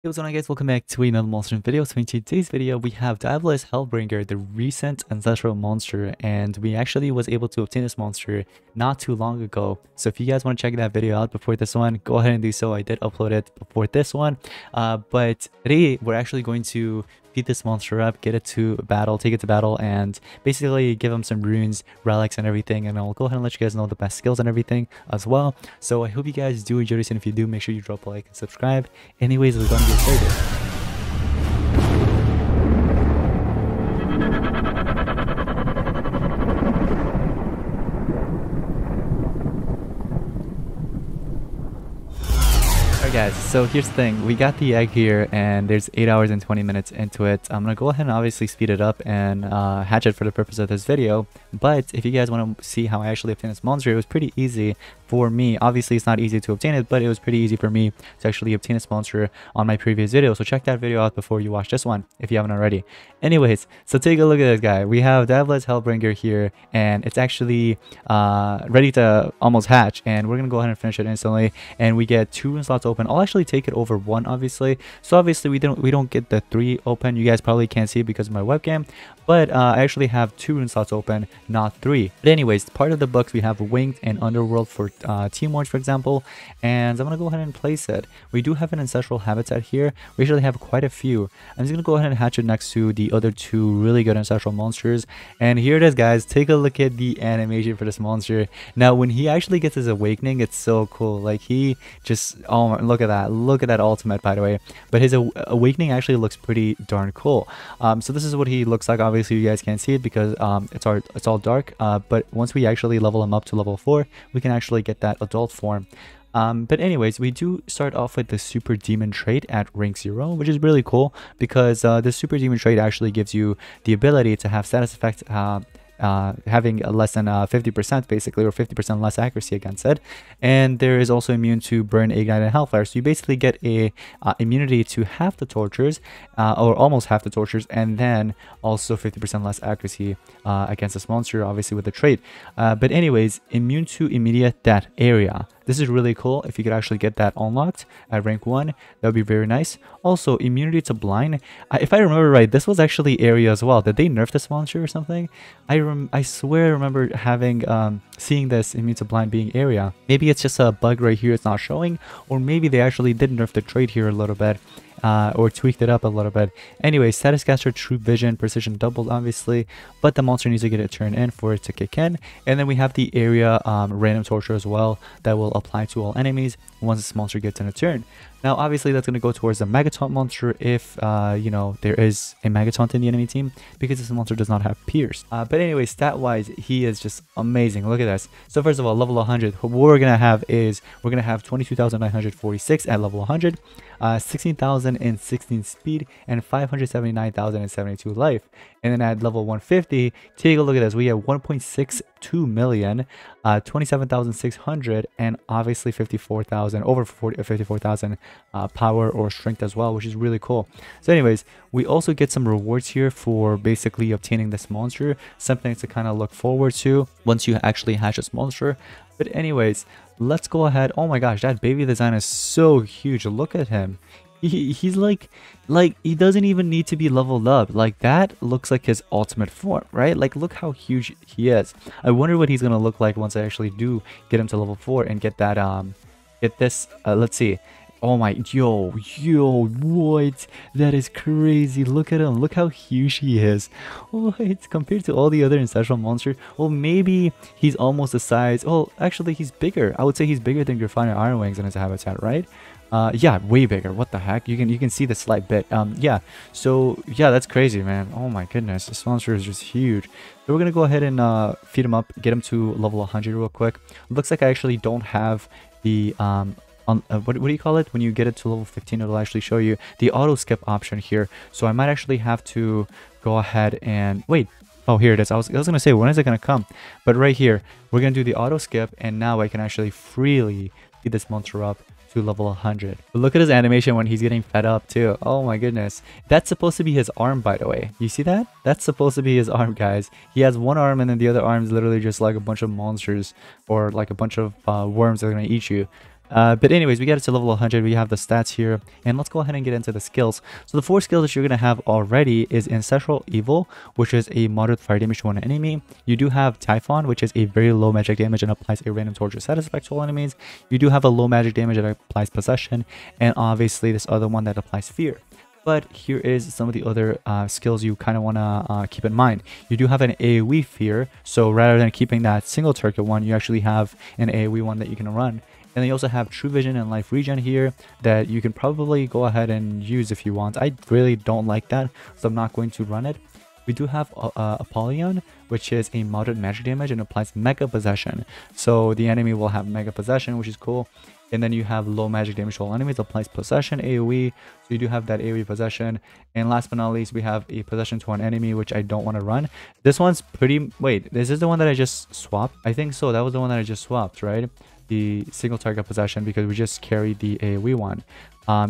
Hey, what's going on guys, welcome back to another monster video. So in today's video we have Diabolus Hellbringer, the recent ancestral monster, and we actually was able to obtain this monster not too long ago. So if you guys want to check that video out before this one, go ahead and do so. I did upload it before this one, but today we're actually going to beat this monster up, get it to battle, take it to battle, and basically give him some runes, relics, and everything. And I'll go ahead and let you guys know the best skills and everything as well. So I hope you guys do enjoy this, and if you do, make sure you drop a like and subscribe. Anyways, we're going to get started. Alright guys, so here's the thing, we got the egg here and there's 8 hours and 20 minutes into it. I'm gonna go ahead and obviously speed it up and hatch it for the purpose of this video, but if you guys want to see how I actually obtained this monster, it was pretty easy for me. Obviously it's not easy to obtain it, but it was pretty easy for me to actually obtain this monster on my previous video, so check that video out before you watch this one if you haven't already. Anyways, so take a look at this guy. We have Diabolus Hellbringer here and it's actually ready to almost hatch, and we're gonna go ahead and finish it instantly, and we get 2 rune slots open. I'll actually take it over 1 obviously, so obviously we don't get the 3 open. You guys probably can't see it because of my webcam, but I actually have 2 rune slots open, not 3. But anyways, part of the books we have Winged and Underworld for Team Orange, for example, and I'm gonna go ahead and place it. We do have an ancestral habitat here. We actually have quite a few. I'm just gonna go ahead and hatch it next to the other 2 really good ancestral monsters, and here it is guys. Take a look at the animation for this monster. Now when he actually gets his awakening, it's so cool. Like he just, oh look at that ultimate, by the way. But his awakening actually looks pretty darn cool. So this is what he looks like. Obviously you guys can't see it because it's all dark, but once we actually level him up to level 4, we can actually get that adult form. But anyways, we do start off with the super demon trait at rank 0, which is really cool because the super demon trait actually gives you the ability to have status effect having less than 50% basically, or 50% less accuracy against it, and there is also immune to burn, ignite, and hellfire. So you basically get a immunity to half the tortures, or almost half the tortures, and then also 50% less accuracy against this monster, obviously with the trait. But anyways, immune to immediate death area. This is really cool. If you could actually get that unlocked at rank 1, that would be very nice. Also, immunity to blind. If I remember right, this was actually area as well. Did they nerf this monster or something? I swear I remember having seeing this immune to blind being area. Maybe it's just a bug right here, it's not showing, or maybe they actually did nerf the trait here a little bit. Or tweaked it up a little bit. Anyway, status caster, true vision, precision doubled obviously, but the monster needs to get a turn in for it to kick in. And then we have the area random torture as well that will apply to all enemies once this monster gets in a turn. Now obviously that's going to go towards the Megataunt monster if you know, there is a Megataunt in the enemy team, because this monster does not have Pierce. But anyway, stat wise he is just amazing. Look at this. So first of all, level 100, what we're going to have is we're going to have 22,946 at level 100, 16,016 speed, and 579,072 life. And then at level 150, take a look at this. We have 1.62 million, 27,600, and obviously 54,000, over 54,000 power or strength as well, which is really cool. So anyways, we also get some rewards here for basically obtaining this monster, something to kind of look forward to once you actually hatch this monster. But anyways, let's go ahead. Oh my gosh, that baby design is so huge. Look at him. He's like he doesn't even need to be leveled up. Like that looks like his ultimate form, right? Like look how huge he is. I wonder what he's gonna look like once I actually do get him to level 4 and get that get this let's see. Oh my, yo, what? That is crazy. Look at him. Look how huge he is. What? Compared to all the other ancestral monsters. Well, maybe he's almost the size. Oh, actually, he's bigger. I would say he's bigger than Grafana Iron Wings in his habitat, right? Yeah, way bigger. What the heck? You can see the slight bit. Yeah. So yeah, that's crazy, man. Oh my goodness, this monster is just huge. So we're gonna go ahead and feed him up, get him to level 100 real quick. Looks like I actually don't have the what do you call it? When you get it to level 15, it'll actually show you the auto skip option here. So I might actually have to go ahead and wait. Oh, here it is. I was gonna say, when is it gonna come? But right here, we're gonna do the auto skip, and now I can actually freely feed this monster up to level 100. But look at his animation when he's getting fed up too. Oh my goodness. That's supposed to be his arm, by the way. You see that? That's supposed to be his arm, guys. He has one arm, and then the other arm is literally just like a bunch of monsters, or like a bunch of worms that are gonna eat you. But anyways, we get it to level 100. We have the stats here, and let's go ahead and get into the skills. So the 4 skills that you're going to have already is Ancestral Evil, which is a moderate fire damage to one enemy. You do have Typhon, which is a very low magic damage and applies a random torture side effect to all enemies. You do have a low magic damage that applies Possession, and obviously this other one that applies Fear. But here is some of the other skills you kind of want to keep in mind. You do have an AoE Fear, so rather than keeping that single target one, you actually have an AoE one that you can run. And then you also have True Vision and Life Regen here that you can probably go ahead and use if you want. I really don't like that, so I'm not going to run it. We do have Apollyon, which is a moderate magic damage and applies Mega Possession. So the enemy will have Mega Possession, which is cool. And then you have low magic damage to all enemies, applies Possession, AoE. So you do have that AoE Possession. And last but not least, we have a Possession to an enemy, which I don't want to run. This one's pretty... Wait, this is the one that I just swapped? I think so. That was the one that I just swapped, right? The single target Possession, because we just carried the AoE one.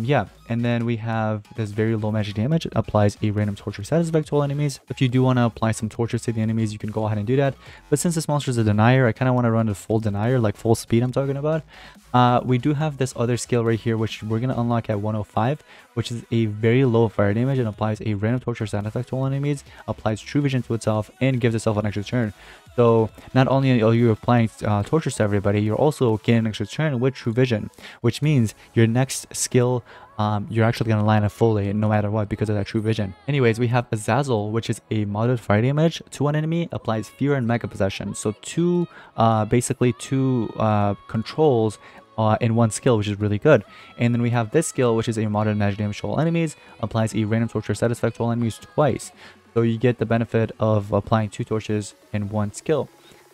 Yeah, and then we have this very low magic damage. It applies a random torture status effect to all enemies. If you do want to apply some tortures to the enemies, you can go ahead and do that. But since this monster is a Denier, I kind of want to run a full Denier, like full speed I'm talking about. We do have this other skill right here, which we're going to unlock at 105, which is a very low fire damage and applies a random torture status effect to all enemies, applies True Vision to itself, and gives itself an extra turn. So not only are you applying tortures to everybody, you're also getting an extra turn with True Vision, which means your next skill, you're actually going to line up fully no matter what because of that True Vision. Anyways, we have Azazel, which is a moderate fire damage to one enemy, applies Fear and Mega Possession. So basically two controls in one skill, which is really good. And then we have this skill, which is a moderate magic damage to all enemies, applies a random torture side effect to all enemies twice. So you get the benefit of applying 2 torches in one skill.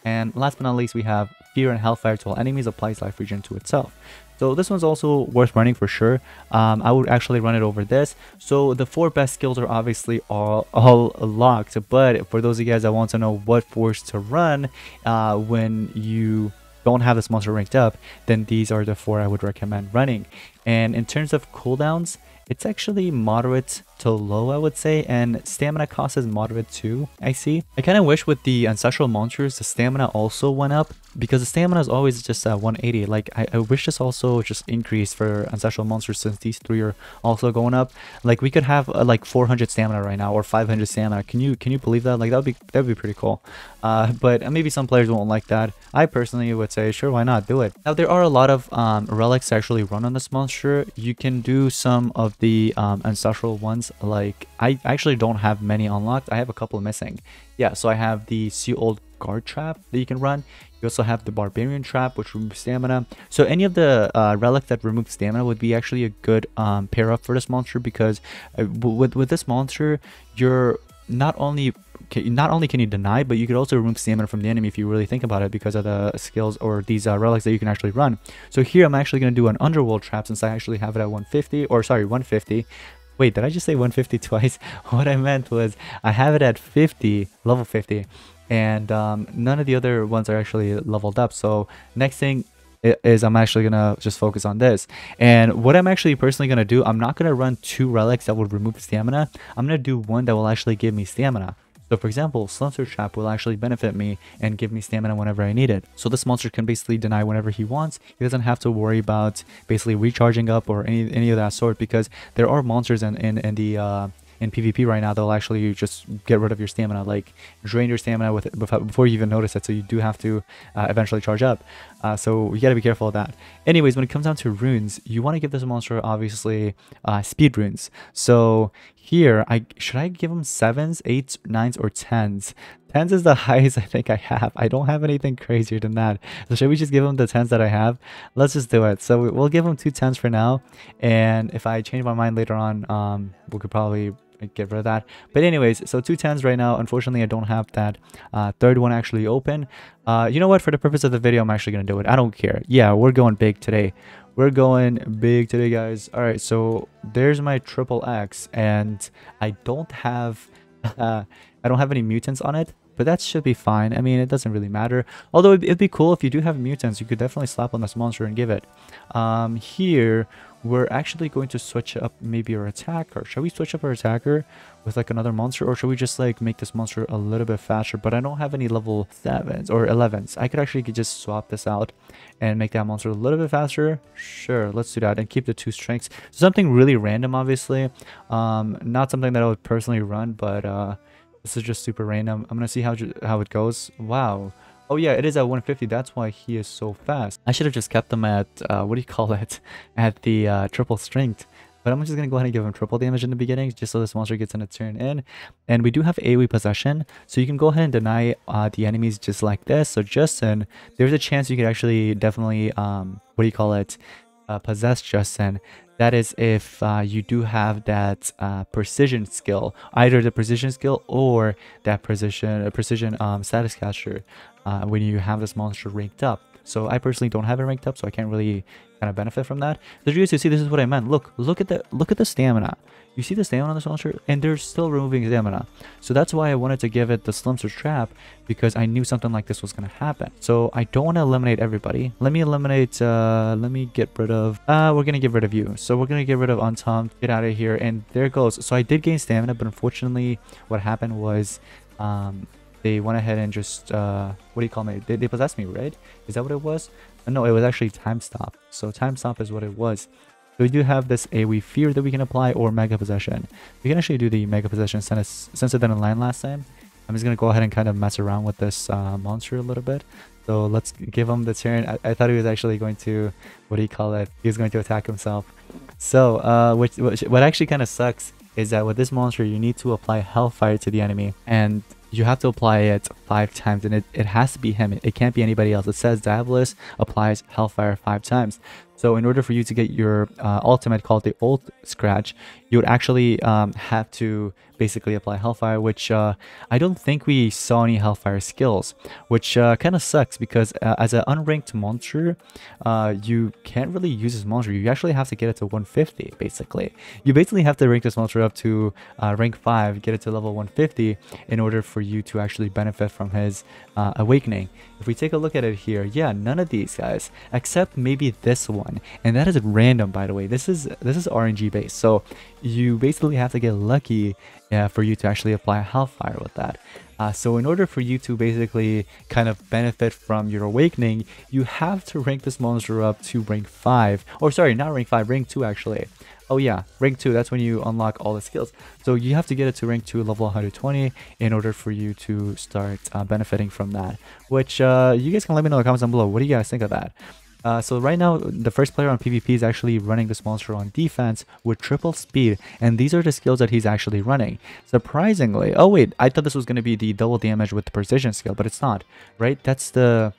And last but not least, we have Fear and Hellfire to all enemies, applies Life Regen to itself. So this one's also worth running for sure. I would actually run it over this. So the 4 best skills are obviously all locked. But for those of you guys that want to know what force to run when you don't have this monster ranked up, then these are the 4 I would recommend running. And in terms of cooldowns, it's actually moderate to low, I would say, and stamina cost is moderate too, I see. I kind of wish with the ancestral monsters, the stamina also went up, because the stamina is always just at 180. Like, I wish this also just increased for ancestral monsters since these 3 are also going up. Like, we could have like 400 stamina right now, or 500 stamina. Can you believe that? Like, that'd be pretty cool. But maybe some players won't like that. I personally would say, sure, why not? Do it. Now, there are a lot of relics to actually run on this monster. You can do some of the ancestral ones. Like, I actually don't have many unlocked. I have a couple missing. Yeah, so I have the Sea Old Guard Trap that you can run. You also have the Barbarian Trap, which removes stamina. So any of the relics that remove stamina would be actually a good pair up for this monster, because with this monster, you're not only can you deny, but you could also remove stamina from the enemy if you really think about it, because of the skills or these relics that you can actually run. So here I'm actually going to do an Underworld Trap, since I actually have it at 150, or sorry, 150. Wait, did I just say 150 twice? What I meant was I have it at 50, level 50, and none of the other ones are actually leveled up. So next thing is I'm actually gonna just focus on this. And what I'm actually personally gonna do, I'm not gonna run 2 relics that will remove stamina. I'm gonna do one that will actually give me stamina. So for example, Slumster Trap will actually benefit me and give me stamina whenever I need it. So this monster can basically deny whenever he wants. He doesn't have to worry about basically recharging up or any of that sort, because there are monsters in PvP right now that'll actually just get rid of your stamina, like drain your stamina before you even notice it. So you do have to eventually charge up. So you gotta be careful of that. Anyways, when it comes down to runes, you want to give this monster obviously speed runes. So here, should I give him 7s, 8s, 9s, or 10s? 10s is the highest I think I have. I don't have anything crazier than that. So should we just give him the 10s that I have? Let's just do it. So we'll give him 2 10s for now. And if I change my mind later on, we could probably get rid of that. But anyways, so 2 10s right now. Unfortunately, I don't have that 3rd one actually open. You know what? For the purpose of the video, I'm actually going to do it. I don't care. Yeah, we're going big today. We're going big today, guys. All right, so there's my triple X, and I don't have any mutants on it, but that should be fine. I mean, it doesn't really matter. Although it'd be cool if you do have mutants, you could definitely slap on this monster and give it. Here we're actually going to switch up maybe our attacker. Should we switch up our attacker with like another monster, or should we just like make this monster a little bit faster? But I don't have any level 7s or 11s. I could actually just swap this out and make that monster a little bit faster. Sure, let's do that and keep the 2 strengths. Something really random, obviously. Not something that I would personally run, but this is just super random. I'm gonna see how it goes. Wow. Oh yeah, it is at 150. That's why he is so fast. I should have just kept him at what do you call it, at the triple strength. But I'm just gonna go ahead and give him triple damage in the beginning, just so this monster gets in a turn in. And we do have AoE possession, so you can go ahead and deny the enemies just like this. So Justin, there's a chance you could actually definitely what do you call it, possess Justin. That is if you do have that precision skill, either the precision skill or that precision status caster when you have this monster ranked up. So I personally don't have it ranked up, so I can't really kind of benefit from that. So you guys see, this is what I meant. Look at the stamina. You see the stamina on this monster, and they're still removing stamina. So that's why I wanted to give it the Slimster Trap, because I knew something like this was going to happen. So I don't want to eliminate everybody. Let me eliminate, let me get rid of, we're going to get rid of you. So we're going to get rid of Untom, get out of here, and there it goes. So I did gain stamina, but unfortunately what happened was, they went ahead and just, what do you call me? They possessed me, right? Is that what it was? No, it was actually Time Stop. So Time Stop is what it was. So we do have this AoE Fear that we can apply, or Mega Possession. We can actually do the Mega Possession since it didn't land last time. I'm just going to go ahead and kind of mess around with this monster a little bit. So let's give him the turn. I thought he was actually going to, what do you call it? He was going to attack himself. So what actually kind of sucks is that with this monster, you need to apply Hellfire to the enemy. And you have to apply it 5 times, and it has to be him. It can't be anybody else. It says Diabolus applies Hellfire 5 times. So in order for you to get your ultimate called the Ult Scratch, you would actually have to basically apply Hellfire, which I don't think we saw any Hellfire skills, which kind of sucks because as an unranked monster, you can't really use this monster. You actually have to get it to 150, basically. You basically have to rank this monster up to rank 5, get it to level 150 in order for you to actually benefit from his awakening. If we take a look at it here, yeah, none of these guys, except maybe this one. And that is random, by the way. This is RNG based, so you basically have to get lucky for you to actually apply Hellfire with that. So in order for you to basically kind of benefit from your awakening, you have to rank this monster up to rank 5. Or sorry, not rank 5, rank 2 actually. Oh yeah, rank 2, that's when you unlock all the skills. So you have to get it to rank 2, level 120, in order for you to start benefiting from that. Which you guys can let me know in the comments down below. What do you guys think of that? So right now, the first player on PvP is actually running this monster on defense with triple speed, and these are the skills that he's actually running. Surprisingly, oh wait, I thought this was going to be the double damage with the precision skill, but it's not, right? That's the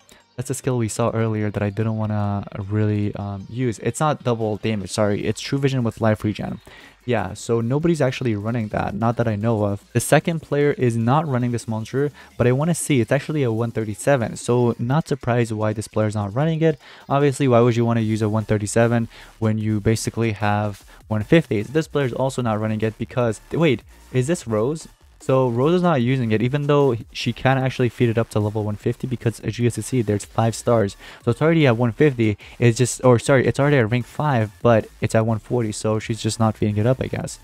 skill we saw earlier that I didn't want to really use. It's not double damage, sorry, it's True Vision with life regen. Yeah, so nobody's actually running that, not that I know of. The second player is not running this monster, but I want to see, it's actually a 137, so not surprised why this player is not running it. Obviously, why would you want to use a 137 when you basically have 150? This player is also not running it because, wait, is this Rose? So Rose is not using it, even though she can actually feed it up to level 150, because as you guys can see, there's 5 stars. So it's already at 150. It's just, or sorry, it's already at rank 5, but it's at 140. So she's just not feeding it up, I guess.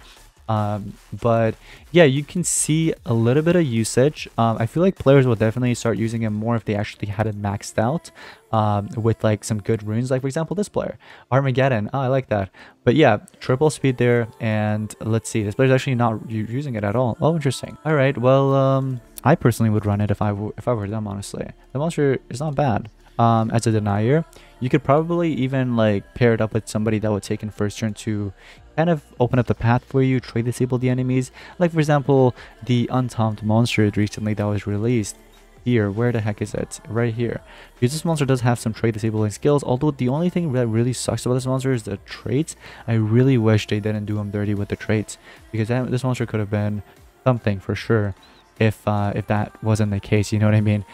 But yeah, you can see a little bit of usage. I feel like players will definitely start using it more if they actually had it maxed out with like some good runes, like for example this player Armageddon. Oh, I like that. But yeah, triple speed there, and let's see, this player's actually not using it at all. Oh, interesting. All right, well I personally would run it if I were them, honestly. The monster is not bad. As a Denier, you could probably even like pair it up with somebody that would take in first turn to kind of open up the path for you, trade disable the enemies. Like for example, the Untombed monster recently that was released here. Where the heck is it? Right here. Because this monster does have some trade disabling skills, although the only thing that really sucks about this monster is the traits. I really wish they didn't do him dirty with the traits, because this monster could have been something for sure if that wasn't the case, you know what I mean?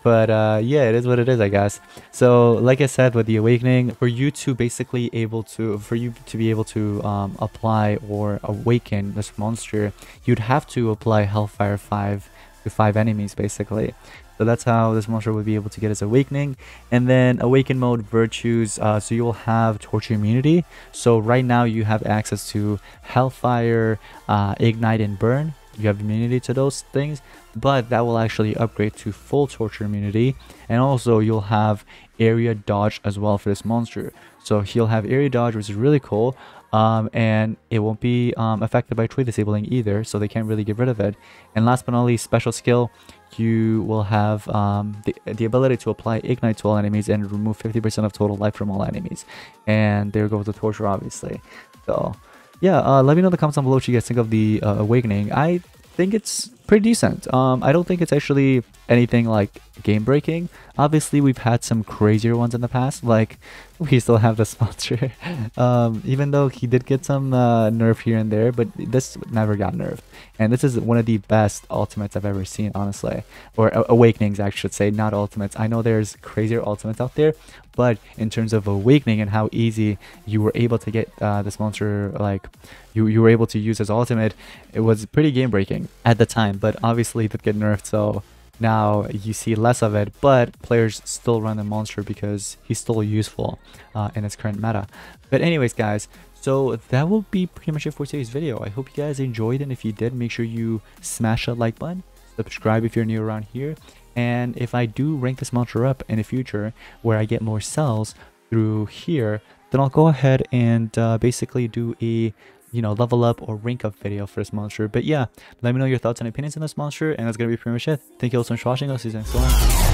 But yeah, it is what it is, I guess. So like I said, with the awakening, for you to be able to apply or awaken this monster, you'd have to apply Hellfire 5 to 5 enemies basically. So that's how this monster would be able to get its awakening. And then awaken mode virtues, so you'll have torture immunity. So right now you have access to hellfire, ignite, and burn. You have immunity to those things, but that will actually upgrade to full torture immunity. And also you'll have area dodge as well for this monster. So he'll have area dodge, which is really cool. And it won't be affected by trait disabling either, so they can't really get rid of it. And last but not least, special skill, you will have the ability to apply ignite to all enemies and remove 50% of total life from all enemies. And there goes the torture, obviously. So yeah, let me know in the comments down below what you guys think of the awakening. I think it's pretty decent. I don't think it's actually anything like game breaking. Obviously we've had some crazier ones in the past, like we still have this monster even though he did get some nerf here and there, but this never got nerfed. And this is one of the best ultimates I've ever seen, honestly, or awakenings I should say, not ultimates. I know there's crazier ultimates out there, but in terms of awakening and how easy you were able to get this monster, like you were able to use his ultimate, it was pretty game breaking at the time. But obviously it did get nerfed, so now you see less of it, but players still run the monster because he's still useful in its current meta. But anyways guys, so that will be pretty much it for today's video. I hope you guys enjoyed, and if you did, make sure you smash that like button, subscribe if you're new around here, and if I do rank this monster up in the future where I get more cells through here, then I'll go ahead and basically do a level up or rank up video for this monster. But yeah, let me know your thoughts and opinions on this monster, and that's gonna be pretty much it. Thank you all so much for watching. I'll see you next one.